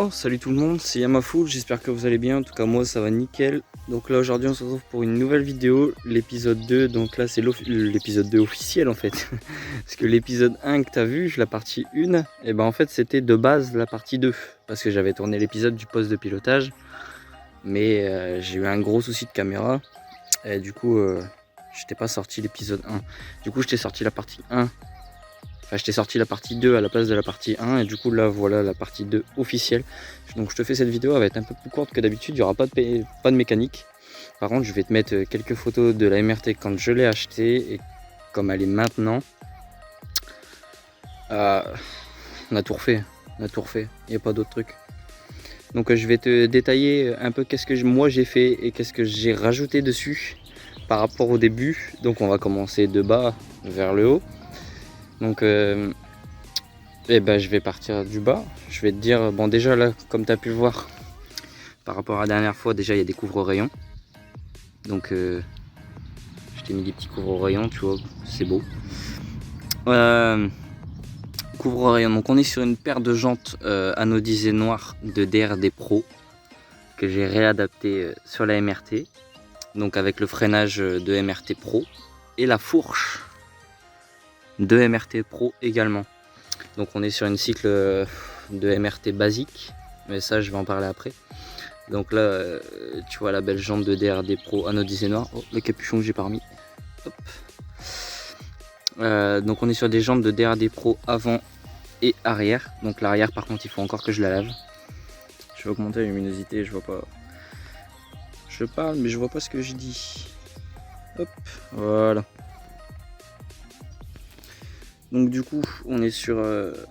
Alors, salut tout le monde, c'est Yamafool, j'espère que vous allez bien, en tout cas moi ça va nickel. Donc là aujourd'hui on se retrouve pour une nouvelle vidéo, l'épisode 2, donc là c'est l'épisode 2 officiel en fait. Parce que l'épisode 1 que tu as vu, la partie 1, et ben en fait c'était de base la partie 2. Parce que j'avais tourné l'épisode du poste de pilotage, mais j'ai eu un gros souci de caméra, et du coup je t'ai pas sorti l'épisode 1. Du coup je t'ai sorti la partie 1. Enfin, je t'ai sorti la partie 2 à la place de la partie 1 et du coup là voilà la partie 2 officielle. Donc je te fais cette vidéo, elle va être un peu plus courte que d'habitude, il n'y aura pas de mécanique. Par contre je vais te mettre quelques photos de la MRT quand je l'ai achetée et comme elle est maintenant. On a tout refait, il n'y a pas d'autre truc. Donc je vais te détailler un peu qu'est-ce que moi j'ai fait et qu'est-ce que j'ai rajouté dessus par rapport au début. Donc on va commencer de bas vers le haut. Donc je vais partir du bas. Je vais te dire, bon déjà là, comme tu as pu le voir, par rapport à la dernière fois, déjà il y a des couvre-rayons. Donc je t'ai mis des petits couvre-rayons, tu vois, c'est beau. Couvre-rayons, donc on est sur une paire de jantes anodisées noires de DRD Pro que j'ai réadapté sur la MRT. Donc avec le freinage de MRT Pro et la fourche de MRT Pro également. Donc on est sur une cycle de MRT basique, mais ça je vais en parler après. Donc là tu vois la belle jante de DRD Pro anodisée noire. Oh, le capuchon que j'ai pas remis. Hop. Donc on est sur des jantes de DRD Pro avant et arrière. Donc l'arrière par contre il faut encore que je la lave. Je vais augmenter la luminosité, je vois pas. Je parle mais je vois pas ce que je dis. Hop, voilà. Donc du coup on est sur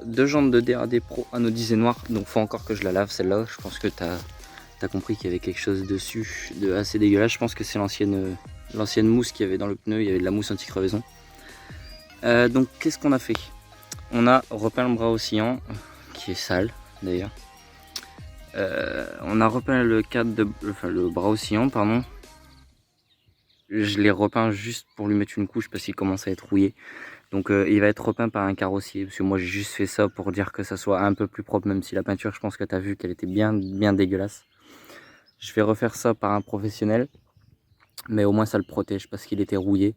deux jantes de DRD Pro anodisées noires. Donc faut encore que je la lave celle-là. Je pense que tu as compris qu'il y avait quelque chose dessus de assez dégueulasse. Je pense que c'est l'ancienne mousse qu'il y avait dans le pneu. Il y avait de la mousse anti-crevaison. Donc qu'est-ce qu'on a fait? On a repeint le bras oscillant, qui est sale d'ailleurs. On a repeint le le bras oscillant, pardon. Je l'ai repeint juste pour lui mettre une couche parce qu'il commence à être rouillé. Donc il va être repeint par un carrossier, parce que moi j'ai juste fait ça pour dire que ça soit un peu plus propre, même si la peinture je pense que tu as vu qu'elle était bien dégueulasse. Je vais refaire ça par un professionnel, mais au moins ça le protège parce qu'il était rouillé.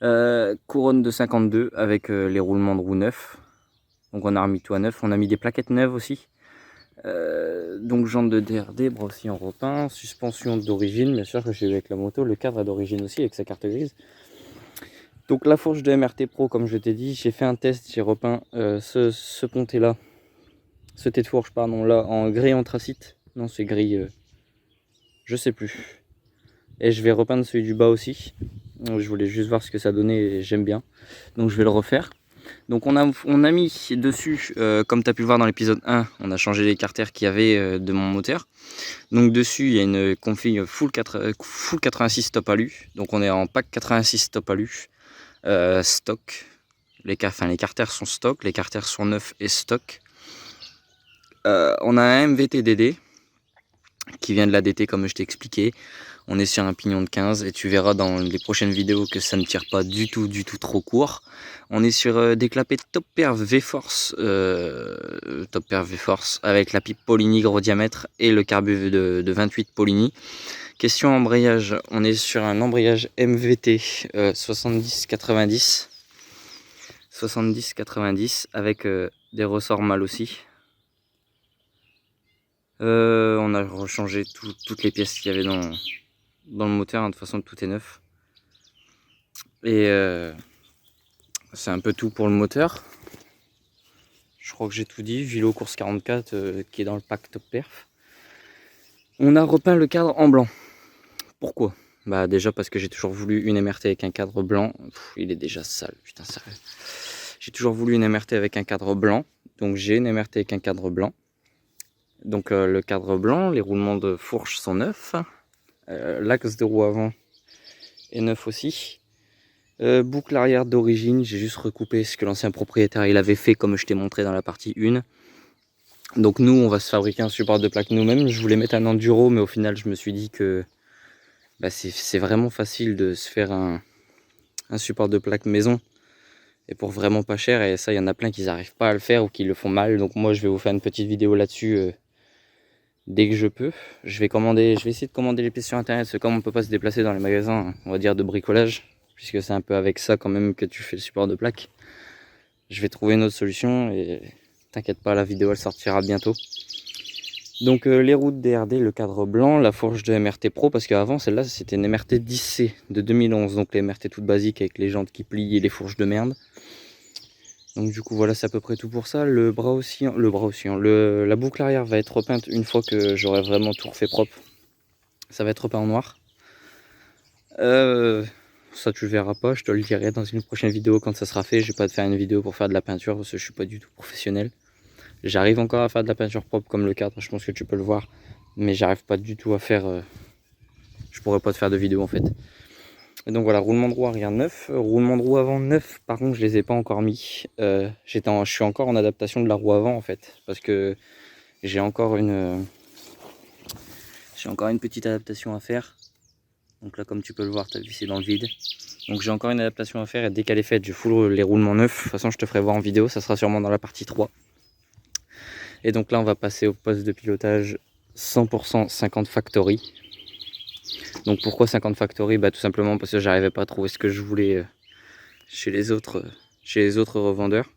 Couronne de 52 avec les roulements de roue neufs. Donc on a remis tout à neuf, on a mis des plaquettes neuves aussi. Donc jante de DRD, bras aussi en repeint, suspension d'origine, bien sûr que j'ai eu avec la moto, le cadre est d'origine aussi avec sa carte grise. Donc la fourche de MRT Pro, comme je t'ai dit, j'ai fait un test, j'ai repeint ce pontet là, ce tête de fourche pardon, là en gris anthracite. Non c'est gris, je sais plus. Et je vais repeindre celui du bas aussi. Donc, je voulais juste voir ce que ça donnait et j'aime bien. Donc je vais le refaire. Donc on a mis dessus, comme tu as pu le voir dans l'épisode 1, on a changé les carters qu'il y avait de mon moteur. Donc dessus il y a une config full 86 top alu. Donc on est en pack 86 top alu. Stock. Les carters sont stock, les carters sont neufs et stock. On a un MVT DD qui vient de la DT comme je t'ai expliqué. On est sur un pignon de 15 et tu verras dans les prochaines vidéos que ça ne tire pas du tout trop court. On est sur des clapets Top Perf V-Force avec la pipe Polini gros diamètre et le carbu de 28 Polini. Question embrayage, on est sur un embrayage MVT 70-90 avec des ressorts mâles aussi. On a rechangé toutes les pièces qu'il y avait dans le moteur, hein. De toute façon tout est neuf. Et c'est un peu tout pour le moteur. Je crois que j'ai tout dit. Vilo course 44 qui est dans le pack Top Perf. On a repeint le cadre en blanc. Pourquoi? Bah déjà parce que j'ai toujours voulu une MRT avec un cadre blanc. Il est déjà sale, putain sérieux. J'ai toujours voulu une MRT avec un cadre blanc. Donc j'ai une MRT avec un cadre blanc. Donc le cadre blanc, les roulements de fourche sont neufs. L'axe de roue avant est neuf aussi. Boucle arrière d'origine, j'ai juste recoupé ce que l'ancien propriétaire il avait fait comme je t'ai montré dans la partie 1. Donc nous on va se fabriquer un support de plaque nous-mêmes. Je voulais mettre un enduro mais au final je me suis dit que bah, c'est vraiment facile de se faire un support de plaque maison. Et pour vraiment pas cher, et ça il y en a plein qui n'arrivent pas à le faire ou qui le font mal, donc moi je vais vous faire une petite vidéo là-dessus. Ça dès que je peux. Je vais essayer de commander les pièces sur internet, parce que comme on peut pas se déplacer dans les magasins, on va dire de bricolage, puisque c'est un peu avec ça quand même que tu fais le support de plaque. Je vais trouver une autre solution et t'inquiète pas, la vidéo elle sortira bientôt. Donc les roues de DRD, le cadre blanc, la fourche de MRT Pro, parce qu'avant celle-là c'était une MRT 10C de 2011, donc les MRT toutes basiques avec les jantes qui plient et les fourches de merde. Donc du coup voilà, c'est à peu près tout pour ça. La boucle arrière va être repeinte une fois que j'aurai vraiment tout refait propre. Ça va être repeint en noir. Ça tu le verras pas, je te le dirai dans une prochaine vidéo quand ça sera fait. Je vais pas te faire une vidéo pour faire de la peinture parce que je suis pas du tout professionnel. J'arrive encore à faire de la peinture propre comme le cadre, je pense que tu peux le voir. Mais j'arrive pas du tout à faire... je pourrais pas te faire de vidéo en fait. Et donc voilà, roulement de roue arrière neuf, roulement de roue avant neuf, par contre je les ai pas encore mis. Je suis encore en adaptation de la roue avant en fait, parce que j'ai encore une petite adaptation à faire. Donc là comme tu peux le voir, ta vis c'est dans le vide. Donc j'ai encore une adaptation à faire et dès qu'elle est faite, je full les roulements neufs. De toute façon je te ferai voir en vidéo, ça sera sûrement dans la partie 3. Et donc là on va passer au poste de pilotage 100% 50 Factory. Donc pourquoi 50 Factory? Bah tout simplement parce que j'arrivais pas à trouver ce que je voulais chez les autres revendeurs.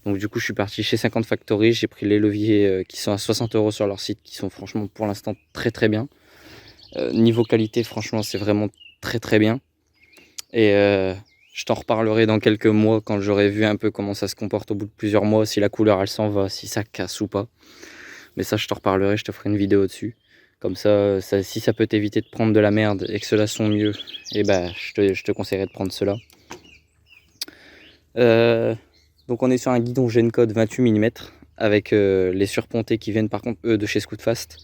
Donc du coup je suis parti chez 50 Factory, j'ai pris les leviers qui sont à 60 € sur leur site, qui sont franchement pour l'instant très bien. Niveau qualité franchement c'est vraiment très bien. Et je t'en reparlerai dans quelques mois quand j'aurai vu un peu comment ça se comporte au bout de plusieurs mois, si la couleur elle s'en va, si ça casse ou pas. Mais ça je t'en reparlerai, je te ferai une vidéo dessus. Comme ça, si ça peut t'éviter de prendre de la merde et que ceux-là sont mieux, et bah je te conseillerais de prendre ceux-là. Donc on est sur un guidon Gencode 28 mm avec les surpontés qui viennent par contre eux de chez Scootfast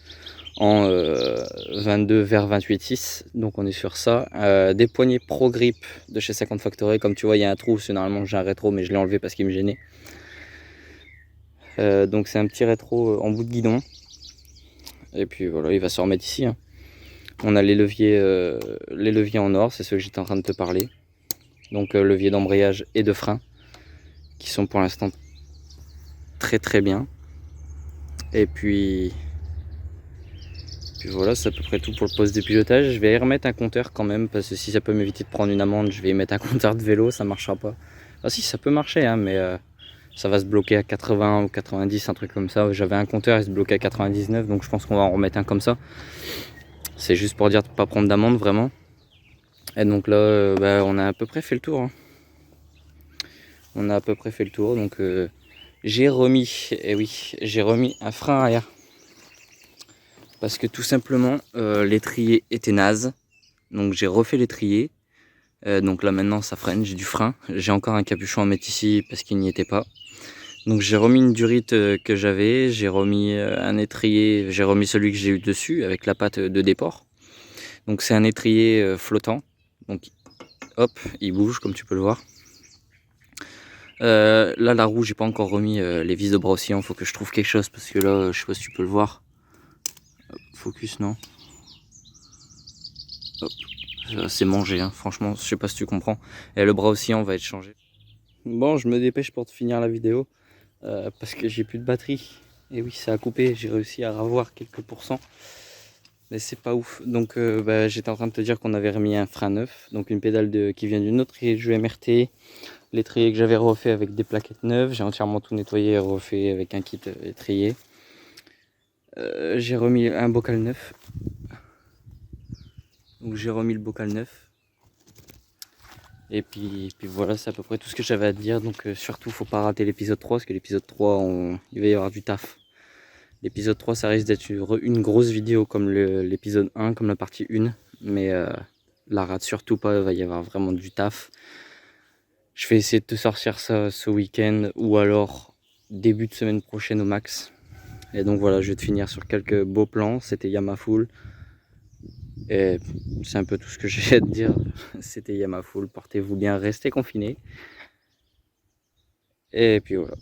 en 22 vers 28,6. Donc on est sur ça. Des poignées Pro Grip de chez 50 Factory. Comme tu vois il y a un trou, c'est normalement j'ai un rétro mais je l'ai enlevé parce qu'il me gênait. Donc c'est un petit rétro en bout de guidon. Et puis voilà, il va se remettre ici. Hein. On a les leviers en or, c'est ceux que j'étais en train de te parler. Donc levier d'embrayage et de frein qui sont pour l'instant très bien. Et puis voilà, c'est à peu près tout pour le poste de pilotage. Je vais y remettre un compteur quand même, parce que si ça peut m'éviter de prendre une amende, je vais y mettre un compteur de vélo, ça marchera pas. Ah si, ça peut marcher, hein, mais ça va se bloquer à 80 ou 90, un truc comme ça. J'avais un compteur, il se bloquait à 99, donc je pense qu'on va en remettre un comme ça. C'est juste pour dire de ne pas prendre d'amende, vraiment. Et donc là, on a à peu près fait le tour. Hein. On a à peu près fait le tour, donc j'ai remis un frein arrière. Parce que tout simplement, l'étrier était naze. Donc j'ai refait l'étrier. Donc là maintenant ça freine, j'ai du frein. J'ai encore un capuchon à mettre ici parce qu'il n'y était pas. Donc j'ai remis une durite que j'avais. J'ai remis un étrier, j'ai remis celui que j'ai eu dessus avec la patte de déport. Donc c'est un étrier flottant. Donc hop, il bouge comme tu peux le voir. Là la roue j'ai pas encore remis les vis de bras oscillants. Faut que je trouve quelque chose parce que là je sais pas si tu peux le voir. Focus non. C'est mangé, hein. Franchement, je sais pas si tu comprends. Et le bras oscillant va être changé. Bon, je me dépêche pour te finir la vidéo parce que j'ai plus de batterie. Et oui, ça a coupé. J'ai réussi à avoir quelques pourcents, mais c'est pas ouf. Donc, j'étais en train de te dire qu'on avait remis un frein neuf, donc une pédale qui vient d'une autre jeu MRT. L'étrier que j'avais refait avec des plaquettes neuves. J'ai entièrement tout nettoyé et refait avec un kit étrier. J'ai remis un bocal neuf. Donc j'ai remis le bocal neuf. Et puis voilà, c'est à peu près tout ce que j'avais à te dire. Donc surtout, faut pas rater l'épisode 3, parce que l'épisode 3, il va y avoir du taf. L'épisode 3, ça risque d'être une grosse vidéo comme l'épisode 1, comme la partie 1. Mais la rate surtout pas, il va y avoir vraiment du taf. Je vais essayer de te sortir ça ce week-end ou alors début de semaine prochaine au max. Et donc voilà, je vais te finir sur quelques beaux plans. C'était Yamafull. Et c'est un peu tout ce que j'ai à te dire. C'était Yamafull. Portez-vous bien, restez confinés. Et puis voilà.